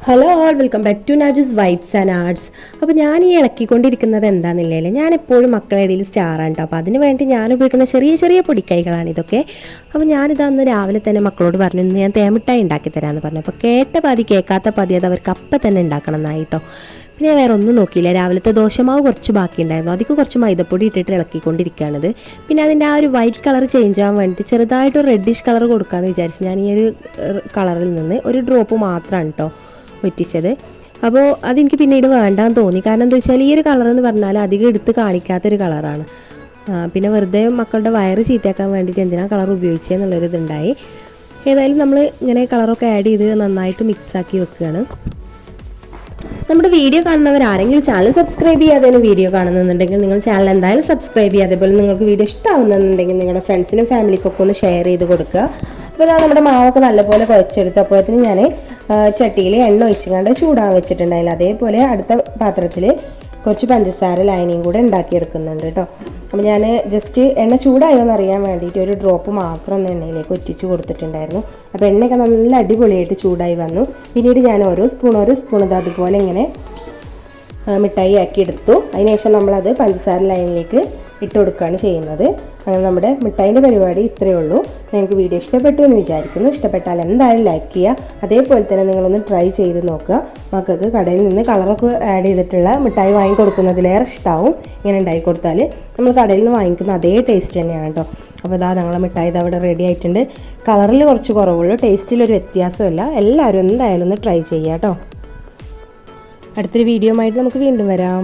Hello all, welcome back to Naju's vibes and arts. അപ്പോൾ ഞാൻ ഈ ഇളക്കിക്കൊണ്ടിരിക്കുന്നത് എന്താണെന്നില്ലേ, ഞാൻ എപ്പോഴും മക്കളുടെ ഇടയിൽ സ്റ്റാറാണ് കേട്ടോ. അപ്പോൾ അതിന് വേണ്ടി ഞാൻ ഉപയോഗിക്കുന്ന ചെറിയ ചെറിയ പൊടിക്കൈകളാണ് ഇതൊക്കെ. അപ്പോൾ ഞാനിതന്ന് രാവിലെ തന്നെ മക്കളോട് പറഞ്ഞു, ഇന്ന് ഞാൻ തേമിട്ടായി ഉണ്ടാക്കി തരാമെന്ന് പറഞ്ഞു. അപ്പോൾ കേട്ട പാതി കേൾക്കാത്ത പാതി അത് അവർക്ക് അപ്പം തന്നെ ഉണ്ടാക്കണം എന്നായി കേട്ടോ. പിന്നെ ഞാൻ വേറെ ഒന്നും നോക്കിയില്ല. രാവിലത്തെ ദോശമാവ് കുറച്ച് ബാക്കിയുണ്ടായിരുന്നു, അതിക്ക് കുറച്ച് മൈദപ്പൊടി ഇട്ടിട്ട് ഇളക്കിക്കൊണ്ടിരിക്കുകയാണിത്. പിന്നെ അതിൻ്റെ ആ ഒരു വൈറ്റ് കളർ ചേഞ്ച് ആവാൻ വേണ്ടിയിട്ട് ചെറുതായിട്ടൊരു റെഡിഷ് കളർ കൊടുക്കാമെന്ന് വിചാരിച്ചു. ഞാൻ ഈ ഒരു കളറിൽ നിന്ന് ഒരു ഡ്രോപ്പ് മാത്രമാണ് കേട്ടോ ഒറ്റിച്ചത്. അപ്പോൾ അതെനിക്ക് പിന്നീട് വേണ്ടാന്ന് തോന്നി. കാരണം എന്താ വെച്ചാൽ ഈ ഒരു കളർ എന്ന് പറഞ്ഞാൽ അധികം എടുത്ത് കാണിക്കാത്തൊരു കളറാണ്. പിന്നെ വെറുതെ മക്കളുടെ വയറ് ചീത്തയാക്കാൻ വേണ്ടിയിട്ട് എന്തിനാ കളർ ഉപയോഗിച്ചതെന്നുള്ളൊരു ഇതുണ്ടായി. ഏതായാലും നമ്മൾ ഇങ്ങനെ കളറൊക്കെ ആഡ് ചെയ്ത് നന്നായിട്ട് മിക്സാക്കി വെക്കുകയാണ്. നമ്മുടെ വീഡിയോ കാണുന്നവർ ആരെങ്കിലും ചാനൽ സബ്സ്ക്രൈബ് ചെയ്യാതെ വീഡിയോ കാണുന്നുണ്ടെങ്കിൽ നിങ്ങൾ ചാനൽ എന്തായാലും സബ്സ്ക്രൈബ് ചെയ്യുക. അതേപോലെ നിങ്ങൾക്ക് വീഡിയോ ഇഷ്ടമാവുന്നുണ്ടെങ്കിൽ നിങ്ങളുടെ ഫ്രണ്ട്സിനും ഫാമിലിക്കൊക്കെ ഒന്ന് ഷെയർ ചെയ്ത് കൊടുക്കുക. അപ്പോൾ ഇതാ നമ്മുടെ മാവൊക്കെ നല്ലപോലെ കുഴച്ചെടുത്തു. അപ്പോഴത്തേന് ഞാൻ ചട്ടിയിൽ എണ്ണ ഒഴിച്ചുകൊണ്ട് ചൂടാൻ വെച്ചിട്ടുണ്ടായില്ല. അതേപോലെ അടുത്ത പാത്രത്തിൽ കുറച്ച് പഞ്ചസാര ലൈനിയും കൂടെ ഉണ്ടാക്കിയെടുക്കുന്നുണ്ട് കേട്ടോ. അപ്പോൾ ഞാൻ ജസ്റ്റ് എണ്ണ ചൂടായോ എന്നറിയാൻ വേണ്ടിയിട്ട് ഒരു ഡ്രോപ്പ് മാത്രം ഒന്ന് എണ്ണയിലേക്ക് ഒറ്റിച്ച് കൊടുത്തിട്ടുണ്ടായിരുന്നു. അപ്പോൾ എണ്ണയൊക്കെ നല്ല അടിപൊളിയായിട്ട് ചൂടായി വന്നു. പിന്നീട് ഞാൻ ഓരോ സ്പൂൺ ഇത് അതുപോലെ ഇങ്ങനെ മിഠായി ആക്കി എടുത്തു. അതിനുശേഷം നമ്മളത് പഞ്ചസാര ലൈനിലേക്ക് ഇട്ട് കൊടുക്കുകയാണ് ചെയ്യുന്നത്. അങ്ങനെ നമ്മുടെ മിഠായിൻ്റെ പരിപാടി ഇത്രയേ ഉള്ളൂ. നിങ്ങൾക്ക് വീഡിയോ ഇഷ്ടപ്പെട്ടു എന്ന് വിചാരിക്കുന്നു. ഇഷ്ടപ്പെട്ടാൽ എന്തായാലും ലൈക്ക് ചെയ്യുക. അതേപോലെ തന്നെ നിങ്ങളൊന്ന് ട്രൈ ചെയ്ത് നോക്കുക. മക്കൾക്ക് കടയിൽ നിന്ന് കളറൊക്കെ ആഡ് ചെയ്തിട്ടുള്ള മിഠായി വാങ്ങിക്കൊടുക്കുന്നതിലേറെ ഇഷ്ടമാവും ഇങ്ങനെ ഉണ്ടാക്കി കൊടുത്താൽ. നമ്മൾ കടയിൽ നിന്ന് വാങ്ങിക്കുന്ന അതേ ടേസ്റ്റ് തന്നെയാണ് കേട്ടോ. അപ്പോൾ ഇതാ ഞങ്ങളെ മിഠായി ഇത് അവിടെ റെഡി ആയിട്ടുണ്ട്. കളറിൽ കുറച്ച് കുറവുള്ളൂ, ടേസ്റ്റിലൊരു വ്യത്യാസമില്ല. എല്ലാവരും എന്തായാലും ഒന്ന് ട്രൈ ചെയ്യുക കേട്ടോ. അടുത്തൊരു വീഡിയോ ആയിട്ട് നമുക്ക് വീണ്ടും വരാം.